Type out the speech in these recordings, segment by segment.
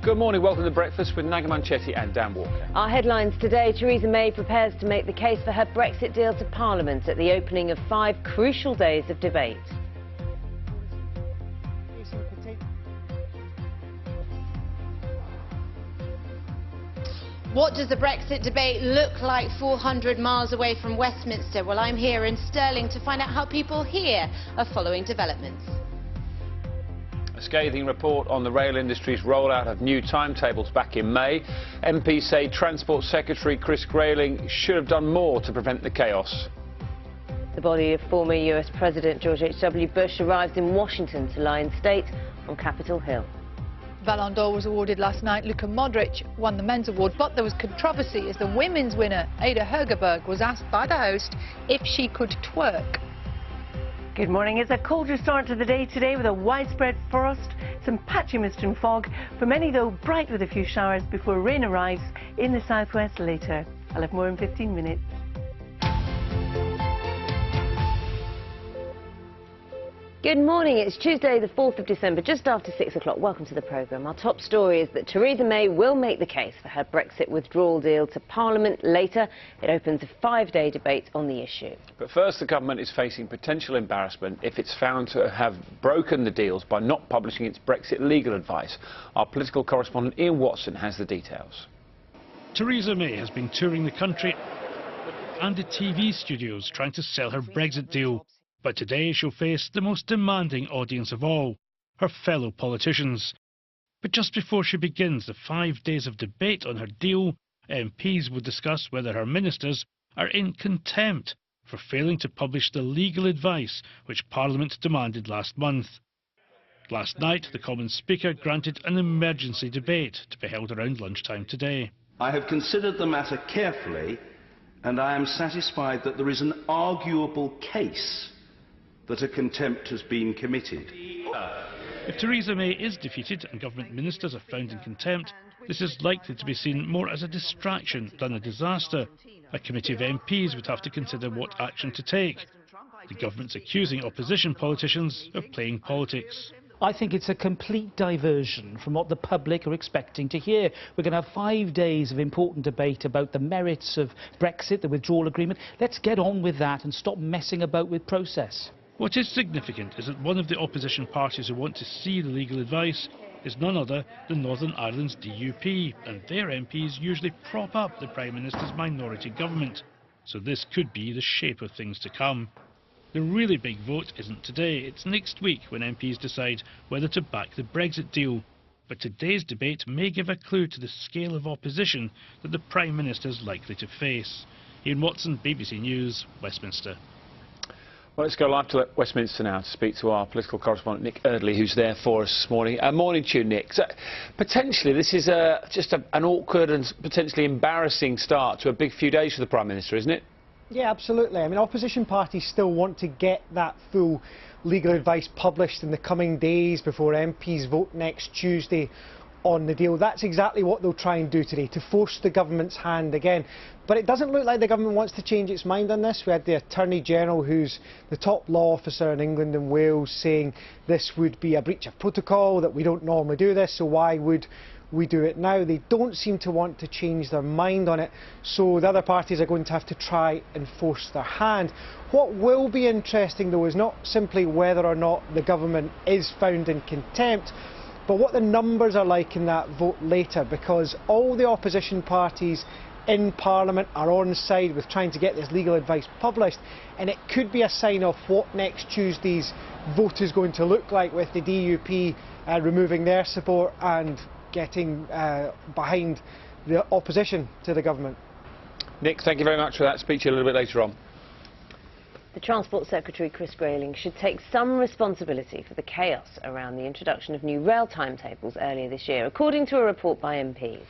Good morning, welcome to Breakfast with Naga Manchetti and Dan Walker. Our headlines today: Theresa May prepares to make the case for her Brexit deal to Parliament at the opening of 5 crucial days of debate. What does the Brexit debate look like 400 miles away from Westminster? Well, I'm here in Stirling to find out how people here are following developments. A scathing report on the rail industry's rollout of new timetables back in May. MPs say Transport Secretary Chris Grayling should have done more to prevent the chaos. The body of former US President George H.W. Bush arrives in Washington to lie in state on Capitol Hill. Ballon d'Or was awarded last night. Luka Modric won the men's award, but there was controversy as the women's winner, Ada Hegerberg, was asked by the host if she could twerk. Good morning. It's a colder start to the day today with a widespread frost, some patchy mist and fog. For many, though, bright with a few showers before rain arrives in the southwest later. I'll have more in 15 minutes. Good morning. It's Tuesday, the 4th of December, just after 6 o'clock. Welcome to the programme. Our top story is that Theresa May will make the case for her Brexit withdrawal deal to Parliament later. It opens a 5-day debate on the issue. But first, the government is facing potential embarrassment if it's found to have broken the deals by not publishing its Brexit legal advice. Our political correspondent Ian Watson has the details. Theresa May has been touring the country and the TV studios trying to sell her Brexit deal. But today she'll face the most demanding audience of all, her fellow politicians. But just before she begins the 5 days of debate on her deal, MPs will discuss whether her ministers are in contempt for failing to publish the legal advice which Parliament demanded last month. Last night, the Commons Speaker granted an emergency debate to be held around lunchtime today. I have considered the matter carefully, and I am satisfied that there is an arguable case that a contempt has been committed. If Theresa May is defeated and government ministers are found in contempt, this is likely to be seen more as a distraction than a disaster. A committee of MPs would have to consider what action to take. The government's accusing opposition politicians of playing politics. I think it's a complete diversion from what the public are expecting to hear. We're going to have 5 days of important debate about the merits of Brexit, the withdrawal agreement. Let's get on with that and stop messing about with process. What is significant is that one of the opposition parties who want to see the legal advice is none other than Northern Ireland's DUP, and their MPs usually prop up the Prime Minister's minority government. So this could be the shape of things to come. The really big vote isn't today, it's next week when MPs decide whether to back the Brexit deal. But today's debate may give a clue to the scale of opposition that the Prime Minister is likely to face. Ian Watson, BBC News, Westminster. Well, let's go live to Westminster now to speak to our political correspondent Nick Eardley, who's there for us this morning. Morning to you, Nick. So, potentially this is just an awkward and potentially embarrassing start to a big few days for the Prime Minister, isn't it? Yeah, absolutely. I mean, opposition parties still want to get that full legal advice published in the coming days before MPs vote next Tuesday on the deal. That's exactly what they'll try and do today, to force the government's hand again. But it doesn't look like the government wants to change its mind on this. We had the Attorney General, who's the top law officer in England and Wales, saying this would be a breach of protocol, that we don't normally do this, so why would we do it now? They don't seem to want to change their mind on it, so the other parties are going to have to try and force their hand. What will be interesting, though, is not simply whether or not the government is found in contempt, but what the numbers are like in that vote later, because all the opposition parties in Parliament are on side with trying to get this legal advice published, and it could be a sign of what next Tuesday's vote is going to look like, with the DUP removing their support and getting behind the opposition to the government. Nick, thank you very much for that. Speak to you a little bit later on. The Transport Secretary Chris Grayling should take some responsibility for the chaos around the introduction of new rail timetables earlier this year, according to a report by MPs.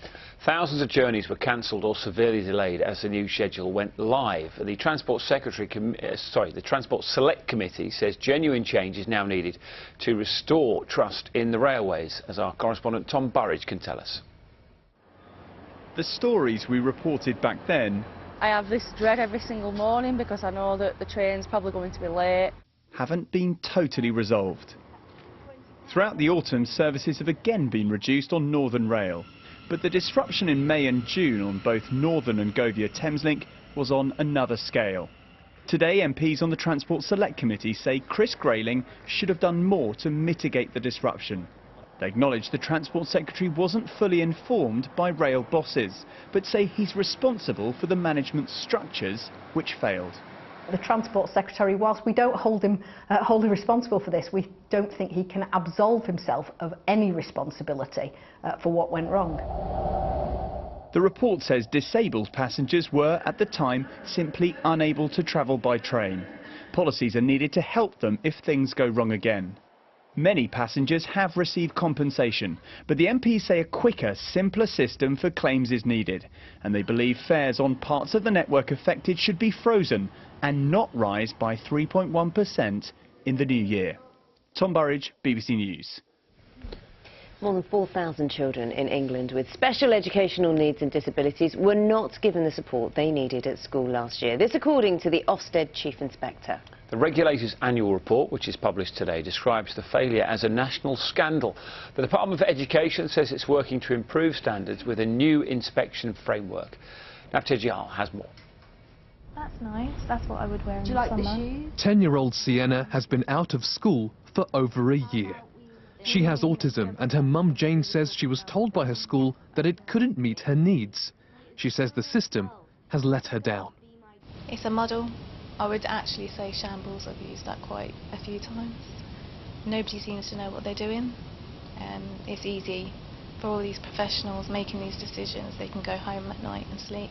Thousands of journeys were cancelled or severely delayed as the new schedule went live. The Transport Select Committee says genuine change is now needed to restore trust in the railways, as our correspondent Tom Burridge can tell us. The stories we reported back then I have this dread every single morning because I know that the train's probably going to be late. haven't been totally resolved. Throughout the autumn, services have again been reduced on Northern Rail. But the disruption in May and June on both Northern and Govia Thameslink was on another scale. Today, MPs on the Transport Select Committee say Chris Grayling should have done more to mitigate the disruption. They acknowledge the Transport Secretary wasn't fully informed by rail bosses, but say he's responsible for the management structures which failed. The Transport Secretary, whilst we don't hold him wholly responsible for this, we don't think he can absolve himself of any responsibility for what went wrong. The report says disabled passengers were, at the time, simply unable to travel by train. Policies are needed to help them if things go wrong again. Many passengers have received compensation, but the MPs say a quicker, simpler system for claims is needed, and they believe fares on parts of the network affected should be frozen and not rise by 3.1% in the new year. Tom Burridge, BBC News. More than 4,000 children in England with special educational needs and disabilities were not given the support they needed at school last year. This according to the Ofsted Chief Inspector. The regulator's annual report, which is published today, describes the failure as a national scandal. The Department for Education says it's working to improve standards with a new inspection framework. Navtej Jahal has more. That's nice. That's what I would wear in the summer. Do you like the shoes? 10-year-old Sienna has been out of school for over a year. She has autism, and her mum Jane says she was told by her school that it couldn't meet her needs. She says the system has let her down. It's a muddle. I would actually say shambles. I've used that quite a few times. Nobody seems to know what they're doing. It's easy for all these professionals making these decisions. They can go home at night and sleep.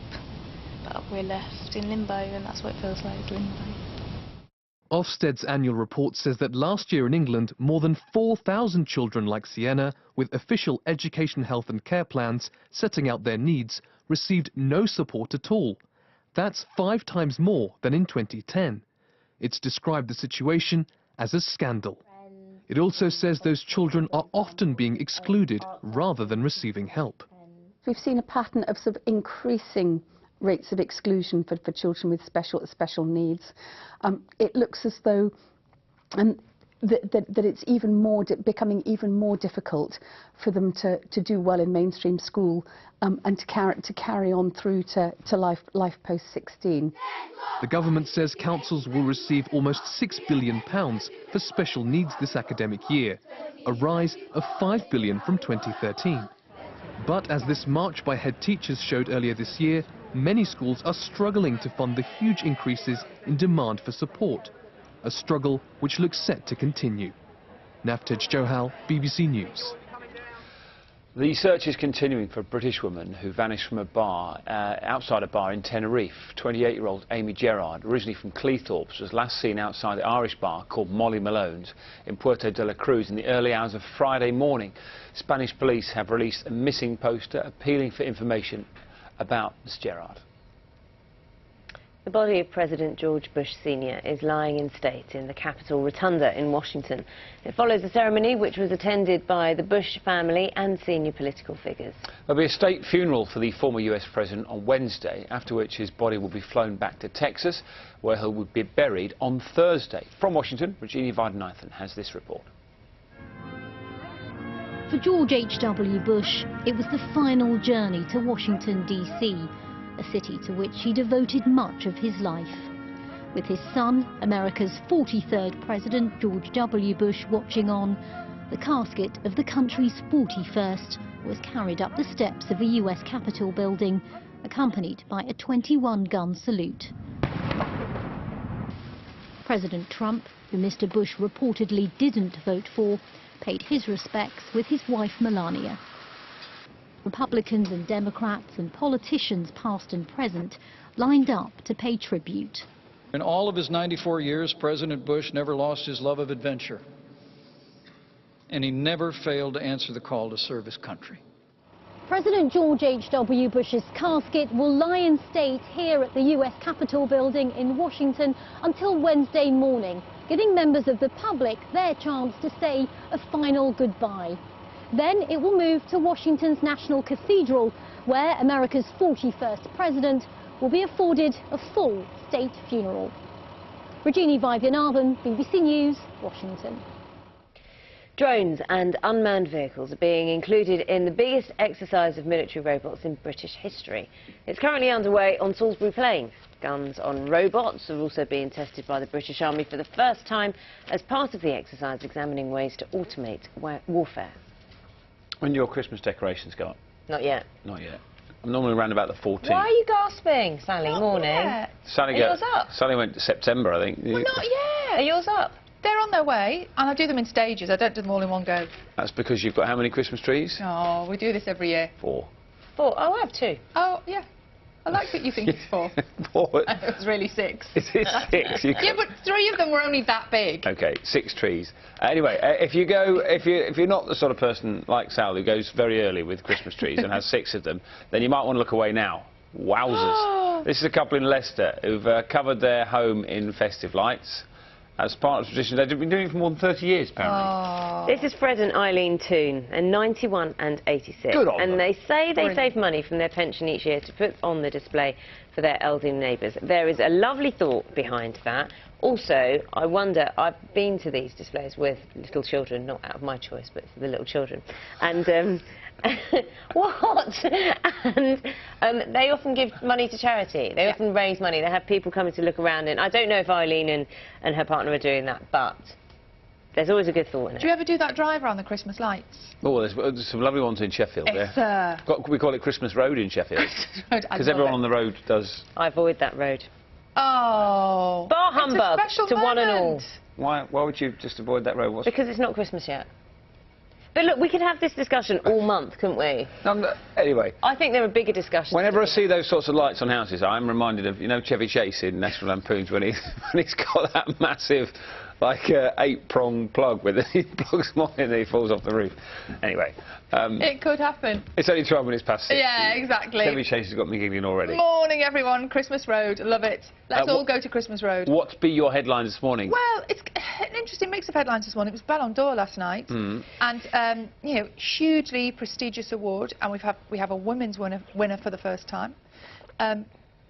But we're left in limbo, and that's what it feels like, limbo. Ofsted's annual report says that last year in England, more than 4,000 children like Sienna, with official education, health and care plans setting out their needs, received no support at all. That's 5 times more than in 2010. It's described the situation as a scandal. It also says those children are often being excluded rather than receiving help. We've seen a pattern of sort of increasing rates of exclusion for children with special needs. It looks as though that it's even more becoming even more difficult for them to do well in mainstream school and to carry on through to life post 16. The government says councils will receive almost £6 billion for special needs this academic year, a rise of £5 billion from 2013. But as this march by head teachers showed earlier this year, many schools are struggling to fund the huge increases in demand for support, a struggle which looks set to continue. Navtej Jahal, BBC News. The search is continuing for a British woman who vanished from a bar, outside a bar in Tenerife. 28-year-old Amy Gerard, originally from Cleethorpes, was last seen outside the Irish bar called Molly Malone's in Puerto de la Cruz in the early hours of Friday morning. Spanish police have released a missing poster appealing for information about Ms Gerard. The body of President George Bush Sr. is lying in state in the Capitol Rotunda in Washington. It follows a ceremony which was attended by the Bush family and senior political figures. There'll be a state funeral for the former US president on Wednesday, after which his body will be flown back to Texas, where he will be buried on Thursday. From Washington, Regina Vardanathan has this report. For George H.W. Bush, it was the final journey to Washington, D.C., a city to which he devoted much of his life. With his son, America's 43rd President George W. Bush, watching on, the casket of the country's 41st was carried up the steps of the US Capitol building, accompanied by a 21-gun salute. President Trump, who Mr. Bush reportedly didn't vote for, paid his respects with his wife Melania. Republicans and Democrats and politicians past and present lined up to pay tribute. In all of his 94 years, President Bush never lost his love of adventure, and he never failed to answer the call to serve his country. President George H.W. Bush's casket will lie in state here at the US Capitol building in Washington until Wednesday morning, giving members of the public their chance to say a final goodbye. Then it will move to Washington's National Cathedral, where America's 41st president will be afforded a full state funeral. Regina Vaidyanathan, BBC News, Washington. Drones and unmanned vehicles are being included in the biggest exercise of military robots in British history. It's currently underway on Salisbury Plain. Guns on robots are also being tested by the British Army for the first time as part of the exercise examining ways to automate warfare. When do your Christmas decorations go up? Not yet. Not yet. I'm normally around about the 14th. Why are you gasping, Sally? Morning. Yet. Sally, Are yours up? Sally went to September, I think. Well, not yet. Are yours up? They're on their way, and I do them in stages. I don't do them all in one go. That's because you've got how many Christmas trees? Oh, we do this every year. 4. 4. Oh, I have 2. Oh, yeah. I like that you think it's 4. 4. It was really 6. It is 6. Yeah, but 3 of them were only that big. Okay, 6 trees. Anyway, if you're not the sort of person like Sal who goes very early with Christmas trees and has 6 of them, then you might want to look away now. Wowzers! This is a couple in Leicester who've covered their home in festive lights. As part of tradition, they've been doing it for more than 30 years, apparently. Oh. This is Fred and Eileen Toon, and 91 and 86. Good on them. And they say they save money from their pension each year to put on the display for their elderly neighbours. There is a lovely thought behind that. Also, I wonder, I've been to these displays with little children, not out of my choice, but for the little children. And what? And they often give money to charity. They often raise money. They have people coming to look around, and I don't know if Eileen and her partner are doing that, but there's always a good thought in it. Do you ever do that drive around the Christmas lights? Oh, there's some lovely ones in Sheffield. We call it Christmas Road in Sheffield. Because everyone on the road does. I avoid that road. Oh. Bar humbug to one and all. Why would you just avoid that road? Because it's not Christmas yet. But look, we could have this discussion all month, couldn't we? Anyway. I think there are bigger discussions. Whenever I see those sorts of lights on houses, I'm reminded of, you know, Chevy Chase in National Lampoons when he's got that massive, like, 8-prong plug with it. He plugs them on and he falls off the roof. Anyway. It could happen. It's only 12 minutes past 6. Yeah, exactly. Chevy Chase has got me giggling already. Morning, everyone. Christmas Road. Love it. Let's all go to Christmas Road. What's be your headline this morning? Well, it's an interesting mix of headlines this morning. It was Ballon d'Or last night. And, you know, hugely prestigious award. And we have a women's winner for the first time.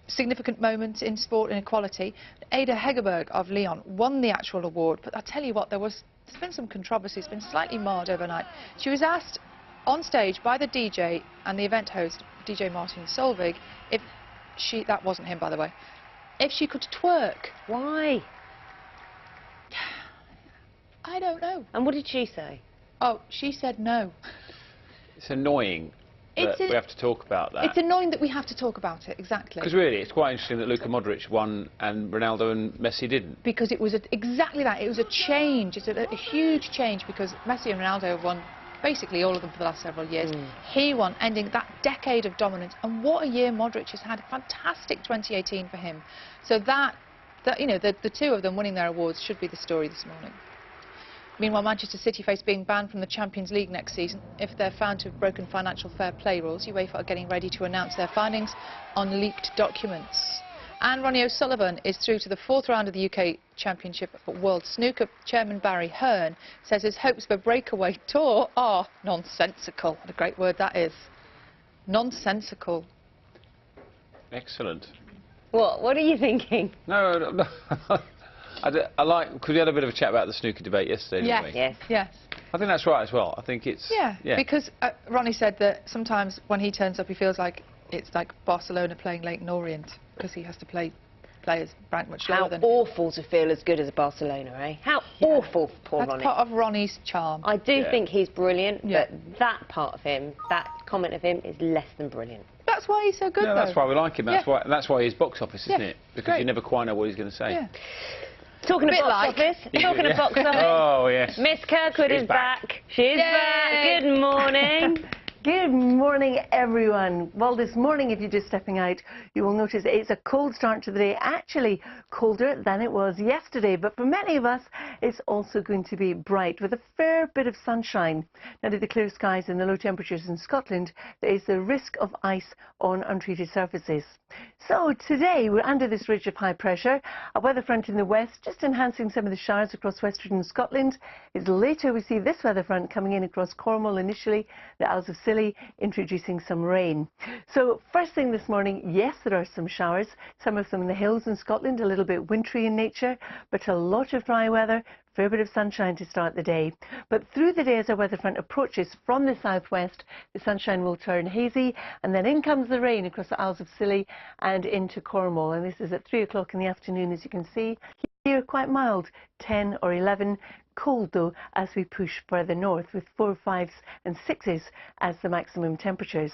Significant moment in sport and equality. Ada Hegerberg of Lyon won the actual award. But I tell you what, there's been some controversy. It's been slightly marred overnight. She was asked on stage by the DJ and the event host, DJ Martin Solveig, if she, that wasn't him by the way, if she could twerk. Why? I don't know. And what did she say? Oh, she said no. It's annoying that we have to talk about that. It's annoying that we have to talk about it, exactly. Because really, it's quite interesting that Luka Modric won and Ronaldo and Messi didn't. Because it was exactly that. It was a change. It's a huge change because Messi and Ronaldo have won basically all of them for the last several years. He won, ending that decade of dominance. And what a year Modric has had. A fantastic 2018 for him. So that you know, the two of them winning their awards should be the story this morning. Meanwhile, Manchester City face being banned from the Champions League next season if they're found to have broken financial fair play rules. UEFA are getting ready to announce their findings on leaked documents. And Ronnie O'Sullivan is through to the 4th round of the UK Championship at World Snooker. Chairman Barry Hearn says his hopes for breakaway tour are nonsensical. What a great word that is. Nonsensical. Excellent. What are you thinking? No. I like, because we had a bit of a chat about the snooker debate yesterday, didn't we? Yes. I think that's right as well. I think it's... Yeah. Because Ronnie said that sometimes when he turns up, he feels like it's like Barcelona playing Leyton Orient, because he has to play players rank much lower than him. How awful to feel as good as Barcelona, eh? How awful, poor That's Ronnie. Part of Ronnie's charm. I do think he's brilliant, but that part of him, that comment of him, is less than brilliant. That's why he's so good, though. That's why we like him. That's why he's box office, isn't it? Because you never quite know what he's going to say. Yeah. Talking of box office, talking of box office. Oh, yes. Miss Kirkwood is back. She's back. Good morning. Good morning, everyone. Well, this morning, if you're just stepping out, you will notice it's a cold start to the day, actually colder than it was yesterday. But for many of us, it's also going to be bright with a fair bit of sunshine. Now, to the clear skies and the low temperatures in Scotland, there is the risk of ice on untreated surfaces. So today, we're under this ridge of high pressure. A weather front in the west, just enhancing some of the showers across western Scotland. As later, we see this weather front coming in across Cornwall initially, the Isles of Scilly Scilly, introducing some rain. So first thing this morning, yes, there are some showers, some of them in the hills in Scotland, a little bit wintry in nature, but a lot of dry weather, fair bit of sunshine to start the day. But through the day, as our weather front approaches from the southwest, the sunshine will turn hazy, and then in comes the rain across the Isles of Scilly and into Cornwall. And this is at 3 o'clock in the afternoon, as you can see. Here, quite mild, 10 or 11. Cold, though, as we push further north, with 4, 5s and 6s as the maximum temperatures.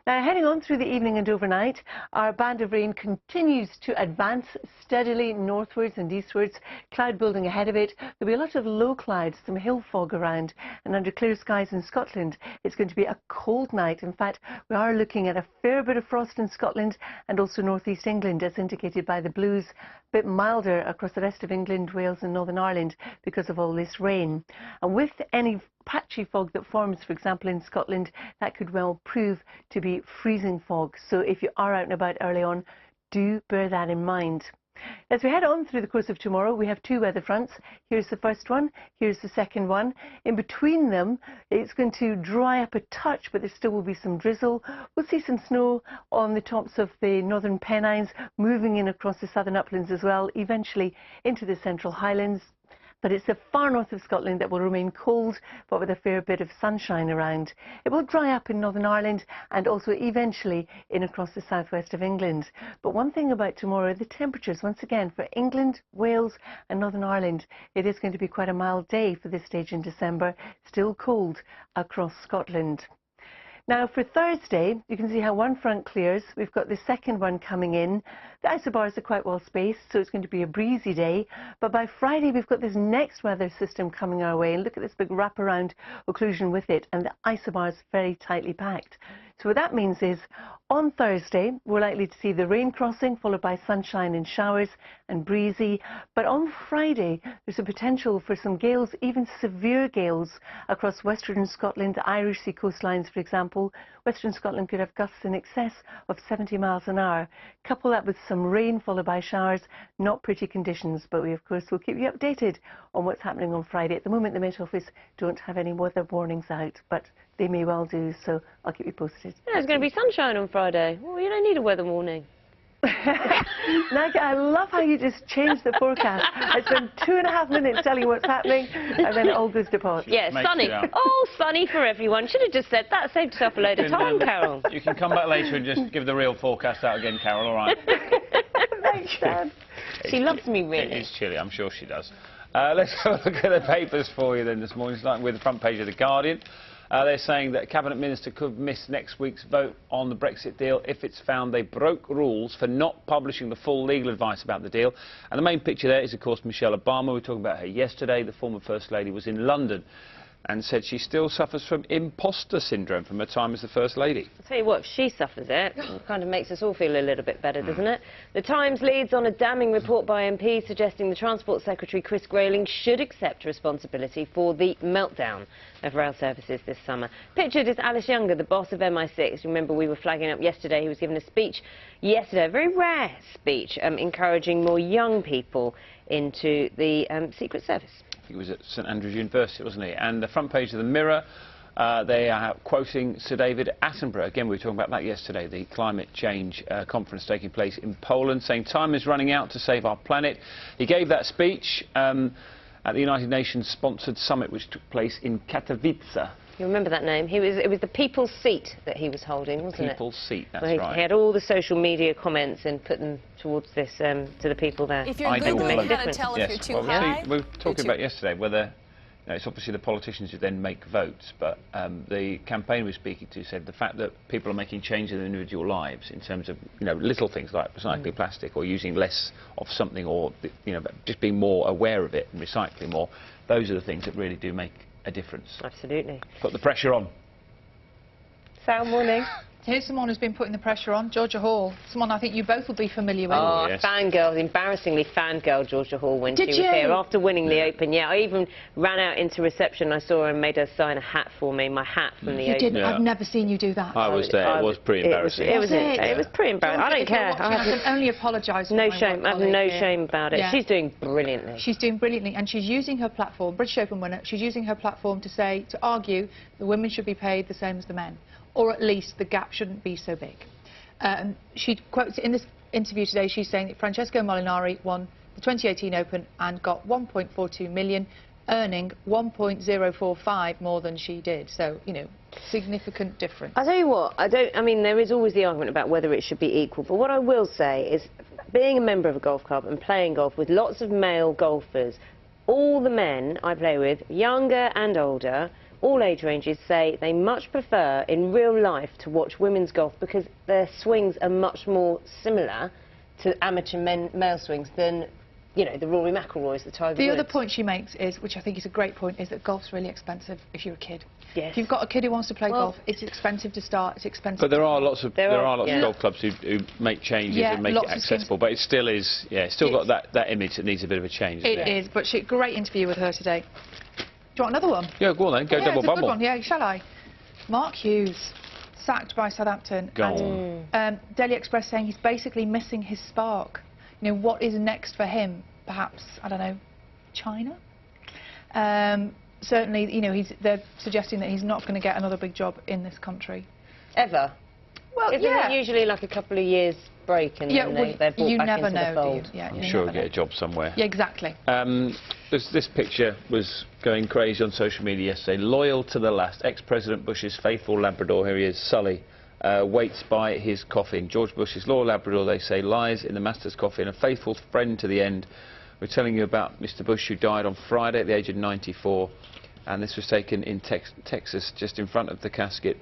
Now, heading on through the evening and overnight, our band of rain continues to advance steadily northwards and eastwards, cloud building ahead of it. There'll be a lot of low clouds, some hill fog around, and under clear skies in Scotland, it's going to be a cold night. In fact, we are looking at a fair bit of frost in Scotland and also northeast England, as indicated by the blues. A bit milder across the rest of England, Wales and Northern Ireland because of all this rain. And with any patchy fog that forms, for example, in Scotland, that could well prove to be freezing fog. So if you are out and about early on, do bear that in mind. As we head on through the course of tomorrow, we have 2 weather fronts. Here's the first one, here's the second one. In between them, it's going to dry up a touch, but there still will be some drizzle. We'll see some snow on the tops of the northern Pennines, moving in across the southern uplands as well, eventually into the central Highlands. But it's the far north of Scotland that will remain cold, but with a fair bit of sunshine around. It will dry up in Northern Ireland and also eventually in across the southwest of England. But one thing about tomorrow, the temperatures, once again, for England, Wales and Northern Ireland, it is going to be quite a mild day for this stage in December, still cold across Scotland. Now for Thursday, you can see how one front clears. We've got the second one coming in. The isobars are quite well spaced, so it's going to be a breezy day. But by Friday, we've got this next weather system coming our way. And look at this big wraparound occlusion with it, and the isobars very tightly packed. So what that means is, on Thursday, we're likely to see the rain crossing, followed by sunshine and showers and breezy. But on Friday, there's a potential for some gales, even severe gales, across Western Scotland, Irish Sea coastlines, for example. Western Scotland could have gusts in excess of 70 miles an hour. Couple that with some rain, followed by showers. Not pretty conditions, but we, of course, will keep you updated on what's happening on Friday. At the moment, the Met Office don't have any weather warnings out, but they may well do, so I'll keep you posted. Yeah, there's going to be sunshine on Friday. Well, you don't need a weather warning. Naga, I love how you just changed the forecast. I spend 2.5 minutes telling you what's happening, and then it all goes to pot. Yeah, sunny. Oh, sunny for everyone. Should have just said that. Saved yourself a load of time, Carol. You can come back later and just give the real forecast out again, Carol, all right? Thanks, Dad. She loves me, really. It is chilly, I'm sure she does. Let's have a look at the papers for you then this morning, starting with the front page of The Guardian. They're saying that a Cabinet Minister could miss next week's vote on the Brexit deal if it's found they broke rules for not publishing the full legal advice about the deal. And the main picture there is, of course, Michelle Obama. We were talking about her yesterday. The former First Lady was in London and said she still suffers from imposter syndrome from her time as the First Lady. I'll tell you what, if she suffers it, it kind of makes us all feel a little bit better, doesn't it? The Times leads on a damning report by MPs suggesting the Transport Secretary Chris Grayling should accept responsibility for the meltdown of rail services this summer. Pictured is Alice Younger, the boss of MI6. Remember, we were flagging up yesterday. He was giving a speech yesterday, a very rare speech, encouraging more young people into the Secret Service. He was at St Andrews University, wasn't he? And the front page of the Mirror, they are quoting Sir David Attenborough. Again, we were talking about that yesterday, the climate change conference taking place in Poland, saying time is running out to save our planet. He gave that speech at the United Nations sponsored summit which took place in Katowice. You remember that name? It was the People's Seat that he was holding, wasn't it? People's Seat, that's right. He had all the social media comments and put them towards this, to the people there. If you're Googling, you've got to tell if you're too high. We were talking about yesterday whether, you know, it's obviously the politicians who then make votes, but the campaign we were speaking to said the fact that people are making change in their individual lives in terms of, you know, little things like recycling plastic or using less of something, or, you know, just being more aware of it and recycling more, those are the things that really do make a difference. Absolutely. Put the pressure on. Sal, morning. Here's someone who's been putting the pressure on, Georgia Hall. Someone I think you both will be familiar with. Oh, yes. Fangirl, embarrassingly fangirl Georgia Hall when she was here after winning the Open. Yeah, I even ran out into reception. I saw her and made her sign a hat for me, my hat from the Open. You didn't? I've never seen you do that. I was there. It was pretty embarrassing. It was pretty embarrassing. I don't care. I can only apologise. No shame. I have no shame about it. Yeah. She's doing brilliantly. She's doing brilliantly, and she's using her platform, British Open winner, she's using her platform to argue the women should be paid the same as the men, or at least the gap shouldn't be so big. She quotes in this interview today, she's saying that Francesco Molinari won the 2018 Open and got 1.42 million, earning 1.045 more than she did. So, you know, significant difference. I'll tell you what, I mean, there is always the argument about whether it should be equal, but what I will say is, being a member of a golf club and playing golf with lots of male golfers, all the men I play with, younger and older, all age ranges, say they much prefer in real life to watch women's golf because their swings are much more similar to amateur male swings than, you know, the Rory McIlroys, the Tiger Woods. The other point she makes is, which I think is a great point, is that golf's really expensive if you're a kid. Yes. If you've got a kid who wants to play golf, it's expensive to start, it's expensive. But there are lots of golf clubs who make changes and make it accessible. But it still is, it's still got that image that needs a bit of a change. It is, but great interview with her today. Do you want another one? Yeah, go on then. Go double bubble. Good one. Yeah, shall I? Mark Hughes, sacked by Southampton. Go on. Daily Express saying he's basically missing his spark. You know, what is next for him? Perhaps, I don't know, China? Certainly, you know, they're suggesting that he's not going to get another big job in this country. Ever? Well, Isn't it usually like a couple of years break and then they're brought back into the fold? I'm sure he'll get a job somewhere. Yeah, exactly. This picture was going crazy on social media yesterday. Loyal to the last, ex-President Bush's faithful Labrador, here he is, Sully, waits by his coffin. George Bush's loyal Labrador, they say, lies in the Master's coffin, a faithful friend to the end. We're telling you about Mr. Bush, who died on Friday at the age of 94, and this was taken in Texas, just in front of the casket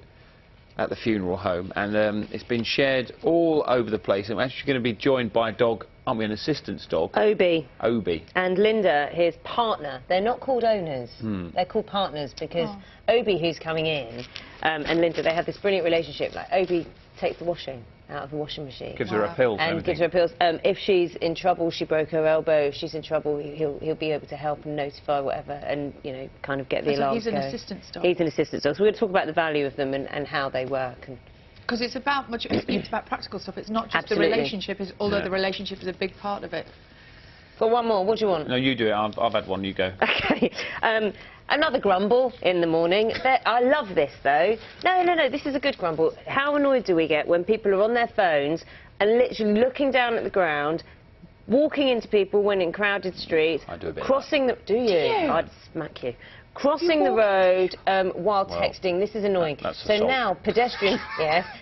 at the funeral home, and it's been shared all over the place. I'm actually going to be joined by a dog, aren't we, an assistant's dog? Obie. Obie. And Linda, his partner. They're not called owners, they're called partners, because Obie, who's coming in, and Linda, they have this brilliant relationship. Like, Obie takes the washing out of the washing machine. Gives her her pills and gives her pills. If she's in trouble, she broke her elbow, if she's in trouble, he'll be able to help and notify whatever, and, you know, kind of get the alarm going. He's an assistant's dog. He's an assistant's dog. So we're going to talk about the value of them and how they work. Because it's about it's about practical stuff. It's not just the relationship, although the relationship is a big part of it. Got one more. What do you want? No, you do it. I've had one. You go. Okay. Another grumble in the morning. I love this, though. No, this is a good grumble. How annoyed do we get when people are on their phones and literally looking down at the ground, walking into people when in crowded streets, I do a bit crossing the... Do you? I'd smack you. Crossing the road while texting. This is annoying. So now pedestrians,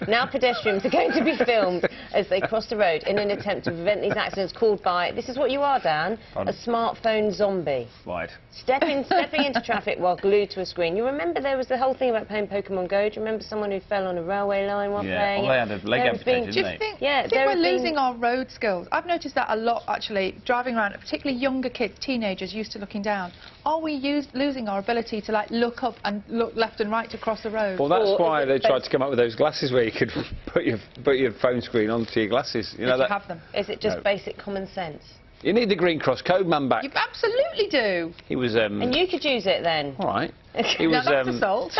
now pedestrians are going to be filmed as they cross the road in an attempt to prevent these accidents, called by, this is what you are, Dan, a smartphone zombie. Right. Stepping into traffic while glued to a screen. You remember there was the whole thing about playing Pokemon Go? Do you remember someone who fell on a railway line while playing? Well, they had a leg amputation, didn't they? Do you think we're losing our road skills? I've noticed that a lot, actually, driving around, particularly younger kids, teenagers, used to looking down. Are we losing our ability to, like, look up and look left and right to cross the road? Well, that's why they tried to come up with those glasses where you could put your phone screen onto your glasses. You know that. Have them. Is it just basic common sense? You need the Green Cross Code man back. You absolutely do. He was. And you could use it then. All right. He was. That's assault.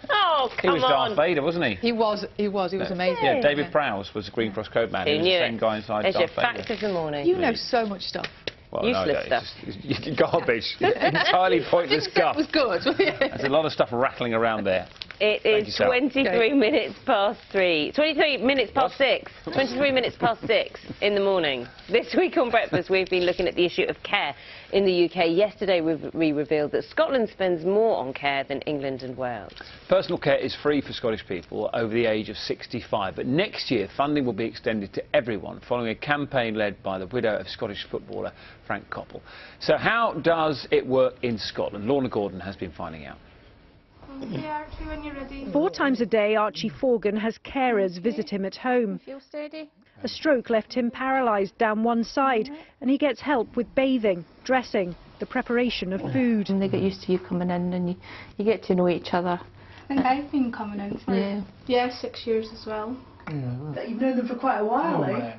Oh, come on. He was Darth Vader, wasn't he? He was amazing. Yeah, David Prowse was the Green Cross Code man. He was the same guy inside Darth Vader. There's your facts of the morning. You know so much stuff. Well, useless stuff. It's garbage. Entirely pointless guff. It was good. There's a lot of stuff rattling around there. It is 23 minutes past 3. 23 minutes past 6. 23 minutes past 6 in the morning. This week on Breakfast, we've been looking at the issue of care in the UK. Yesterday, we revealed that Scotland spends more on care than England and Wales. Personal care is free for Scottish people over the age of 65. But next year, funding will be extended to everyone, following a campaign led by the widow of Scottish footballer Frank Coppell. So how does it work in Scotland? Lorna Gordon has been finding out. Yeah, Archie, when you're ready. 4 times a day, Archie Forgan has carers visit him at home. Feel steady? A stroke left him paralysed down one side, and he gets help with bathing, dressing, the preparation of food. And they get used to you coming in, and you get to know each other. think I've been coming in for 6 years as well. You've known them for quite a while, eh?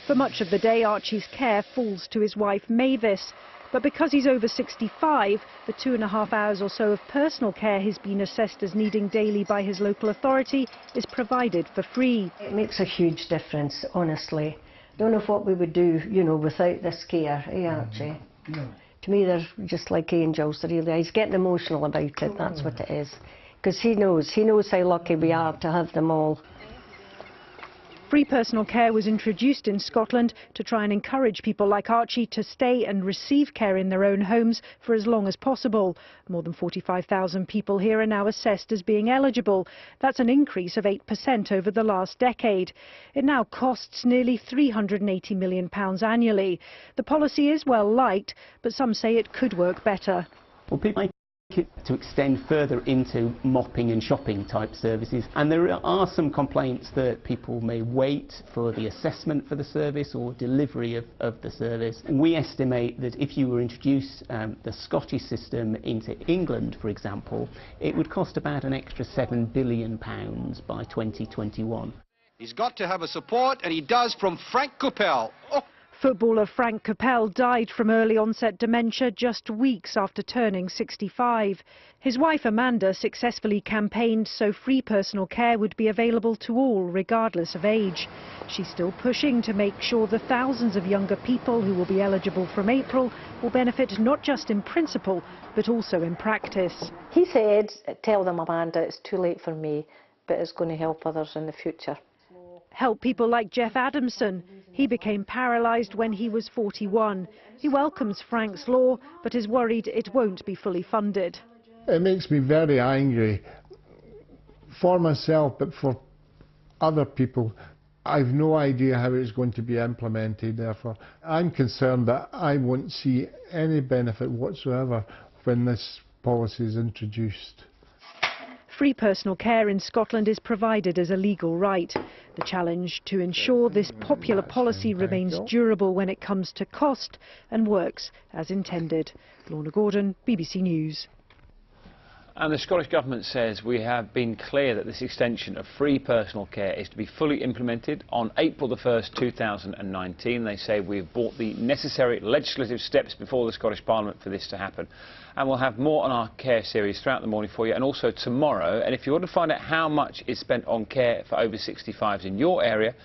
For much of the day, Archie's care falls to his wife Mavis. But because he's over 65, the 2.5 hours or so of personal care he's been assessed as needing daily by his local authority is provided for free. It makes a huge difference, honestly. Don't know what we would do, you know, without this care, eh, Archie? No. To me, they're just like angels, really. He's getting emotional about it, that's what it is. Because he knows how lucky we are to have them all. Free personal care was introduced in Scotland to try and encourage people like Archie to stay and receive care in their own homes for as long as possible. More than 45,000 people here are now assessed as being eligible. That's an increase of 8% over the last decade. It now costs nearly £380 million annually. The policy is well liked, but some say it could work better. Well, people like it to extend further into mopping and shopping type services, and there are some complaints that people may wait for the assessment for the service or delivery of the service. We estimate that if you were to introduce the Scottish system into England, for example, it would cost about an extra £7 billion by 2021. He's got to have a support, and he does, from Frank Coppell. Oh. Footballer Frank Coppell died from early onset dementia just weeks after turning 65. His wife Amanda successfully campaigned so free personal care would be available to all, regardless of age. She's still pushing to make sure the thousands of younger people who will be eligible from April will benefit not just in principle, but also in practice. He said, tell them, Amanda, it's too late for me, but it's going to help others in the future. Help people like Jeff Adamson. He became paralysed when he was 41. He welcomes Frank's law, but is worried it won't be fully funded. It makes me very angry for myself, but for other people. I've no idea how it's going to be implemented, therefore. I'm concerned that I won't see any benefit whatsoever when this policy is introduced. Free personal care in Scotland is provided as a legal right. The challenge to ensure this popular policy remains durable when it comes to cost and works as intended. Lorna Gordon, BBC News. And the Scottish Government says we have been clear that this extension of free personal care is to be fully implemented on April the 1st, 2019. They say we've brought the necessary legislative steps before the Scottish Parliament for this to happen. And we'll have more on our care series throughout the morning for you, and also tomorrow. And if you want to find out how much is spent on care for over 65s in your area,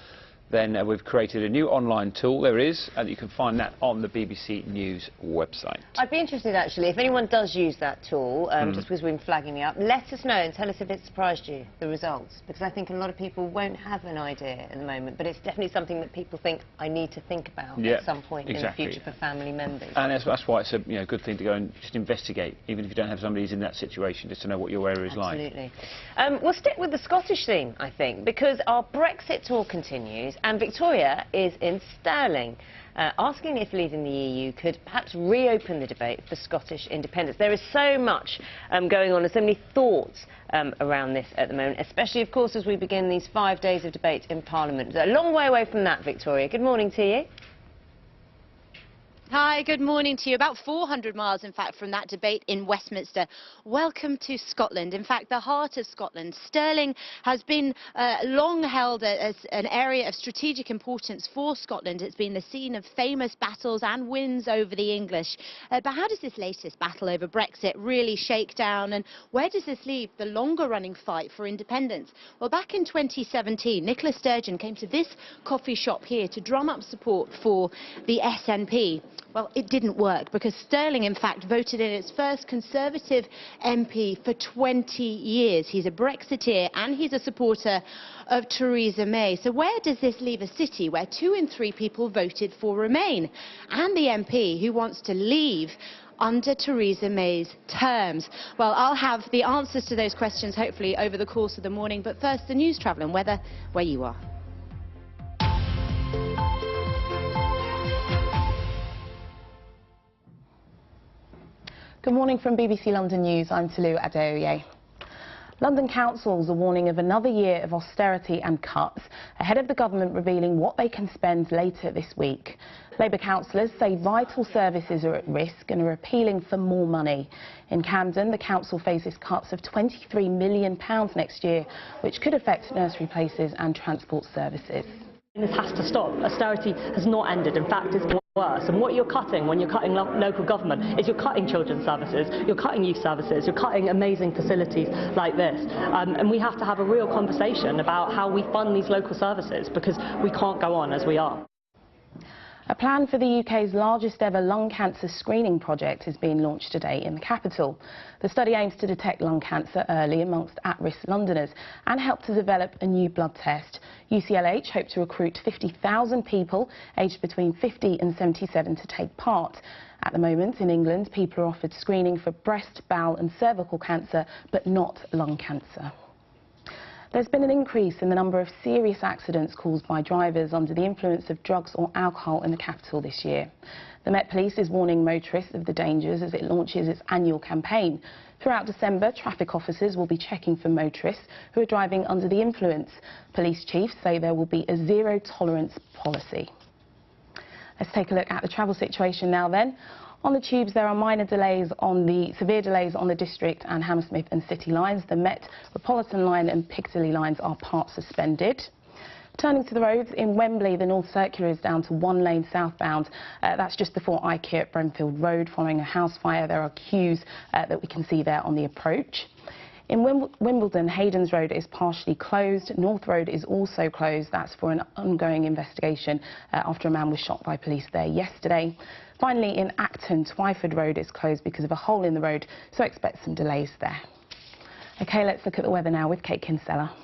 then we've created a new online tool. There is, and you can find that on the BBC News website. I'd be interested, actually, if anyone does use that tool, just because we've been flagging me up, let us know and tell us if it surprised you, the results, because I think a lot of people won't have an idea at the moment, but it's definitely something that people think, I need to think about at some point in the future for family members. And that's why it's a good thing to go and just investigate, even if you don't have somebody who's in that situation, just to know what your area is like. Absolutely. We'll stick with the Scottish theme, I think, because our Brexit tour continues, and Victoria is in Stirling, asking if leaving the EU could perhaps reopen the debate for Scottish independence. There is so much going on and so many thoughts around this at the moment, especially, of course, as we begin these 5 days of debate in Parliament. A long way away from that, Victoria. Good morning to you. Hi, good morning to you. About 400 miles, in fact, from that debate in Westminster. Welcome to Scotland. In fact, the heart of Scotland. Stirling has been long held as an area of strategic importance for Scotland. It's been the scene of famous battles and wins over the English. But how does this latest battle over Brexit really shake down? And where does this leave the longer-running fight for independence? Well, back in 2017, Nicola Sturgeon came to this coffee shop here to drum up support for the SNP. Well, it didn't work because Stirling, in fact, voted in its first Conservative MP for 20 years. He's a Brexiteer and he's a supporter of Theresa May. So where does this leave a city where 2 in 3 people voted for Remain, and the MP who wants to leave under Theresa May's terms? Well, I'll have the answers to those questions hopefully over the course of the morning. But first, the news, travel and weather, where you are. Good morning from BBC London News. I'm Tolu Adeoye. London councils are warning of another year of austerity and cuts, ahead of the government revealing what they can spend later this week. Labour councillors say vital services are at risk and are appealing for more money. In Camden, the council faces cuts of £23 million next year, which could affect nursery places and transport services. This has to stop. Austerity has not ended. In fact, it's worse. And what you're cutting when you're cutting local government is you're cutting children's services, you're cutting youth services, you're cutting amazing facilities like this. And we have to have a real conversation about how we fund these local services, because we can't go on as we are. A plan for the UK's largest ever lung cancer screening project is being launched today in the capital. The study aims to detect lung cancer early amongst at-risk Londoners and help to develop a new blood test. UCLH hope to recruit 50,000 people aged between 50 and 77 to take part. At the moment, in England, people are offered screening for breast, bowel and cervical cancer, but not lung cancer. There's been an increase in the number of serious accidents caused by drivers under the influence of drugs or alcohol in the capital this year. The Met Police is warning motorists of the dangers as it launches its annual campaign. Throughout December, traffic officers will be checking for motorists who are driving under the influence. Police chiefs say there will be a zero-tolerance policy. Let's take a look at the travel situation now then. On the tubes, there are severe delays on the District and Hammersmith and City lines. The Metropolitan line and Piccadilly lines are part suspended. Turning to the roads, in Wembley, the North Circular is down to one lane southbound. That's just before IKEA at Brenfield Road, following a house fire. There are queues that we can see there on the approach. In Wimbledon, Hayden's Road is partially closed. North Road is also closed. That's for an ongoing investigation after a man was shot by police there yesterday. Finally, in Acton, Twyford Road is closed because of a hole in the road, so expect some delays there. OK, let's look at the weather now with Kate Kinsella.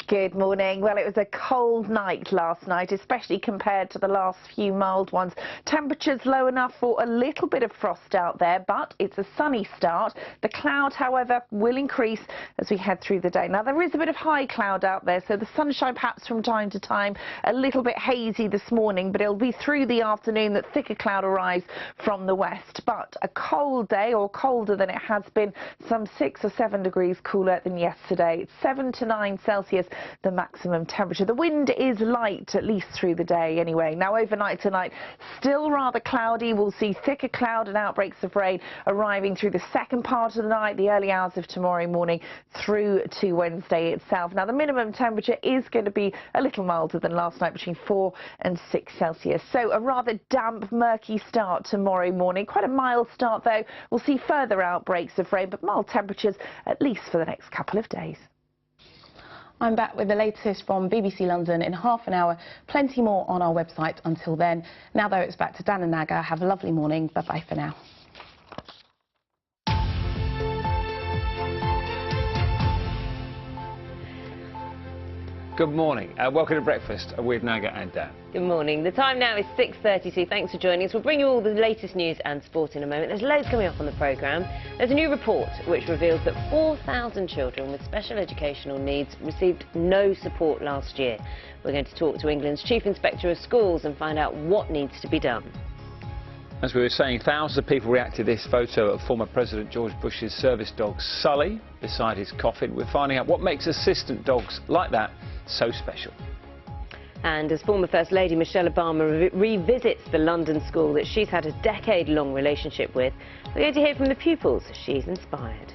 Good morning. Well, it was a cold night last night, especially compared to the last few mild ones. Temperatures low enough for a little bit of frost out there, but it's a sunny start. The cloud, however, will increase as we head through the day. Now, there is a bit of high cloud out there, so the sunshine perhaps from time to time, a little bit hazy this morning, but it'll be through the afternoon that thicker cloud arrives from the west. But a cold day, or colder than it has been, some 6 or 7 degrees cooler than yesterday. It's 7 to 9 Celsius. The maximum temperature. The wind is light, at least through the day anyway. Now, overnight tonight, still rather cloudy. We'll see thicker cloud and outbreaks of rain arriving through the second part of the night, the early hours of tomorrow morning through to Wednesday itself. Now, the minimum temperature is going to be a little milder than last night, between 4 and 6 Celsius. So a rather damp, murky start tomorrow morning. Quite a mild start, though. We'll see further outbreaks of rain, but mild temperatures at least for the next couple of days. I'm back with the latest from BBC London in half an hour. Plenty more on our website until then. Now, though, it's back to Dan and Naga. Have a lovely morning. Bye-bye for now. Good morning. Welcome to Breakfast with Naga and Dan. Good morning. The time now is 6:32. Thanks for joining us. We'll bring you all the latest news and sport in a moment. There's loads coming up on the programme. There's a new report which reveals that 4,000 children with special educational needs received no support last year. We're going to talk to England's Chief Inspector of Schools and find out what needs to be done. As we were saying, thousands of people reacted to this photo of former President George Bush's service dog Sully beside his coffin. We're finding out what makes assistant dogs like that so special. And as former First Lady Michelle Obama revisits the London school that she's had a decade-long relationship with, we're going to hear from the pupils she's inspired.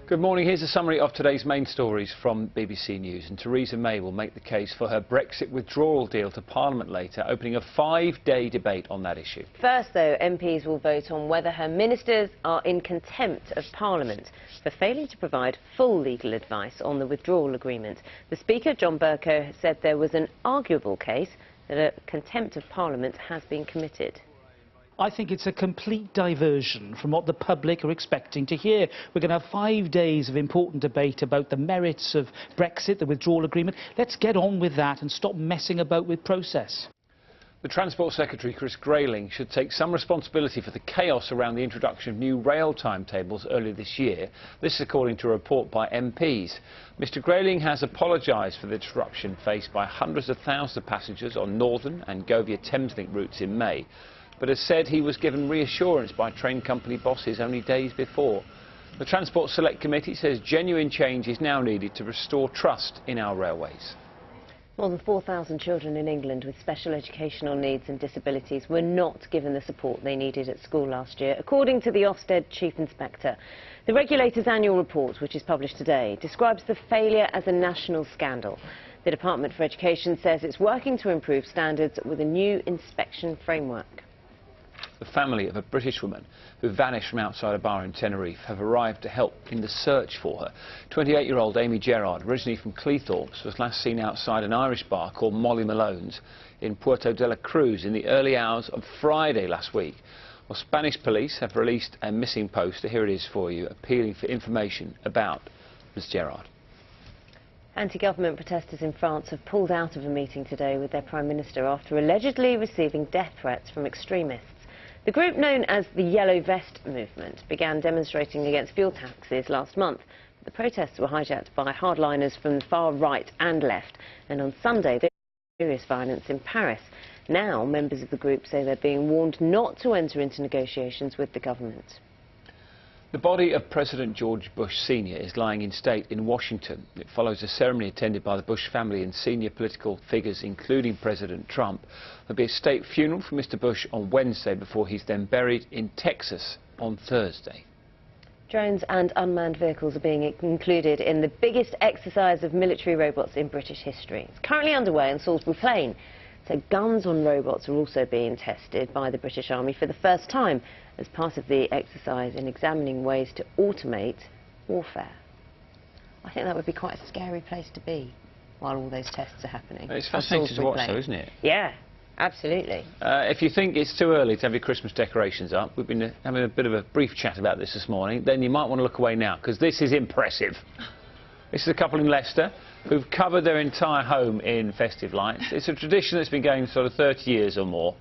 Good morning. Here's a summary of today's main stories from BBC News. And Theresa May will make the case for her Brexit withdrawal deal to Parliament later, opening a 5-day debate on that issue. First, though, MPs will vote on whether her ministers are in contempt of Parliament for failing to provide full legal advice on the withdrawal agreement. The Speaker, John Bercow, said there was an arguable case that a contempt of Parliament has been committed. I think it's a complete diversion from what the public are expecting to hear. We're going to have 5 days of important debate about the merits of Brexit, the withdrawal agreement. Let's get on with that and stop messing about with process. The Transport Secretary, Chris Grayling, should take some responsibility for the chaos around the introduction of new rail timetables earlier this year. This is according to a report by MPs. Mr Grayling has apologised for the disruption faced by hundreds of thousands of passengers on Northern and Govia Thameslink routes in May. but has said he was given reassurance by train company bosses only days before. The Transport Select Committee says genuine change is now needed to restore trust in our railways. More than 4,000 children in England with special educational needs and disabilities were not given the support they needed at school last year, according to the Ofsted Chief Inspector. The regulator's annual report, which is published today, describes the failure as a national scandal. The Department for Education says it's working to improve standards with a new inspection framework. The family of a British woman who vanished from outside a bar in Tenerife have arrived to help in the search for her. 28-year-old Amy Gerard, originally from Cleethorpes, was last seen outside an Irish bar called Molly Malone's in Puerto de la Cruz in the early hours of Friday last week. Well, Spanish police have released a missing poster, here it is for you, appealing for information about Ms Gerard. Anti-government protesters in France have pulled out of a meeting today with their Prime Minister after allegedly receiving death threats from extremists. The group known as the Yellow Vest Movement began demonstrating against fuel taxes last month. The protests were hijacked by hardliners from the far right and left, and on Sunday there was serious violence in Paris. Now members of the group say they're being warned not to enter into negotiations with the government. The body of President George Bush Sr. is lying in state in Washington. It follows a ceremony attended by the Bush family and senior political figures, including President Trump. There'll be a state funeral for Mr. Bush on Wednesday before he's then buried in Texas on Thursday. Drones and unmanned vehicles are being included in the biggest exercise of military robots in British history. It's currently underway in Salisbury Plain. So guns on robots are also being tested by the British Army for the first time as part of the exercise in examining ways to automate warfare. I think that would be quite a scary place to be while all those tests are happening. It's fascinating to watch though, isn't it? Yeah, absolutely. If you think it's too early to have your Christmas decorations up, we've been having a bit of a brief chat about this morning, then you might want to look away now, because this is impressive. This is a couple in Leicester who've covered their entire home in festive lights. It's a tradition that's been going sort of 30 years or more.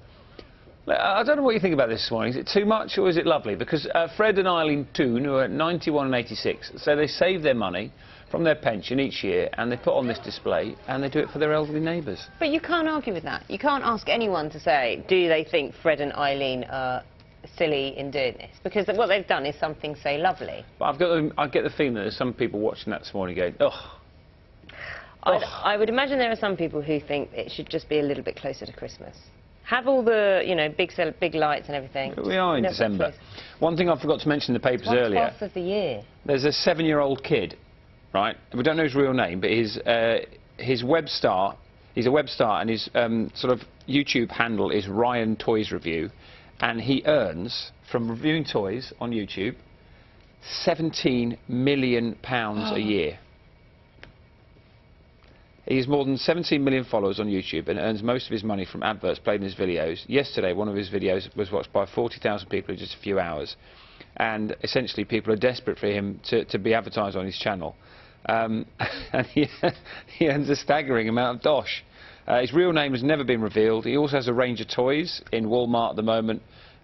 I don't know what you think about this morning. Is it too much or is it lovely? Because Fred and Eileen Toon, who are 91 and 86, say they save their money from their pension each year and they put on this display and they do it for their elderly neighbours. But you can't argue with that. You can't ask anyone to say, do they think Fred and Eileen are silly in doing this? Because what they've done is something so lovely. But I get the feeling that there's some people watching that this morning going, ugh. I would imagine there are some people who think it should just be a little bit closer to Christmas. Have all the, you know, big lights and everything. We are in December. One thing I forgot to mention in the papers earlier. 1/12 of the year. There's a 7-year-old kid, right? We don't know his real name, but his web star, he's a web star, and his sort of YouTube handle is Ryan Toys Review, and he earns from reviewing toys on YouTube £17 million a year. He has more than 17 million followers on YouTube and earns most of his money from adverts played in his videos. Yesterday, one of his videos was watched by 40,000 people in just a few hours. And essentially, people are desperate for him to be advertised on his channel. And he earns a staggering amount of dosh. His real name has never been revealed. He also has a range of toys in Walmart at the moment.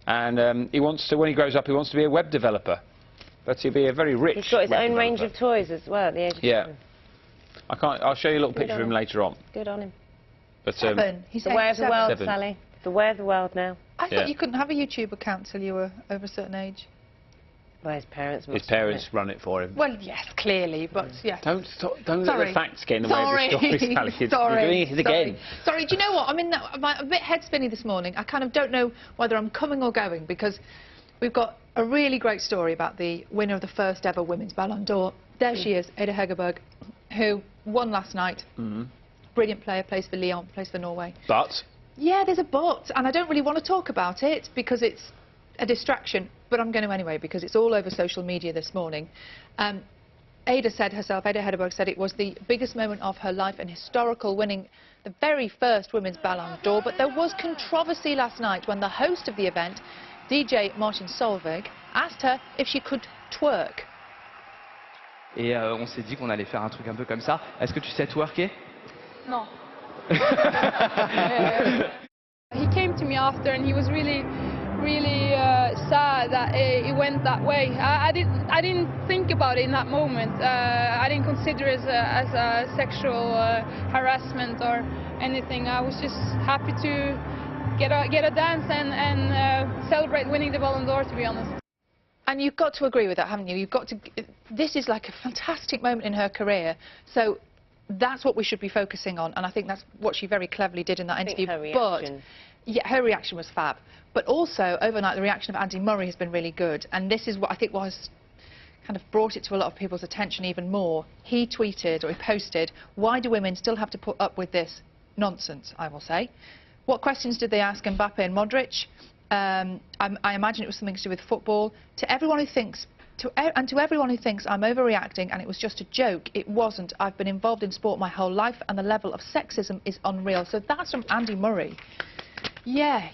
And he wants to, when he grows up, he wants to be a web developer. But he'll be a very rich He's got his own developer. range of toys as well at the age of 7. I'll show you a little picture of him later on. Good on him. But, 7. He's the way of the world, 7. Sally. The way of the world now. I thought you couldn't have a YouTube account till you were over a certain age. Well, his parents must. His parents run it for him. Well, yes, clearly, but yes. Don't let the facts get in the way of the story, Sally. You're doing it again. Sorry, do you know what? I'm a bit head spinny this morning. I kind of don't know whether I'm coming or going because we've got a really great story about the winner of the first ever Women's Ballon d'Or. There she is, Ada Hegerberg, who won last night. Brilliant player, plays for Lyon, plays for Norway. But? Yeah, there's a but, and I don't really want to talk about it because it's a distraction, but I'm going to anyway because it's all over social media this morning. Ada said herself, Ada Hegerberg said it was the biggest moment of her life and historical, winning the very first Women's Ballon d'Or, but there was controversy last night when the host of the event, DJ Martin Solveig, asked her if she could twerk. Et on s'est dit qu'on allait faire un truc un peu comme ça. Est-ce que tu sais twerker? No. He came to me after and he was really sad that it went that way. I didn't think about it in that moment. I didn't consider it as a sexual harassment or anything. I was just happy get a dance and celebrate winning the Ballon d'Or, to be honest. And you've got to agree with that, haven't you? You've got to. This is like a fantastic moment in her career. So that's what we should be focusing on, and I think that's what she very cleverly did in that interview. Her reaction. But yeah, her reaction was fab. But also overnight, the reaction of Andy Murray has been really good, and this is what I think was kind of brought it to a lot of people's attention even more. He tweeted, or he posted, "Why do women still have to put up with this nonsense?" I will say. What questions did they ask Mbappe and Modric? I imagine it was something to do with football. To everyone who thinks, to everyone who thinks I'm overreacting and it was just a joke, it wasn't. I've been involved in sport my whole life, and the level of sexism is unreal. So that's from Andy Murray. Yeah,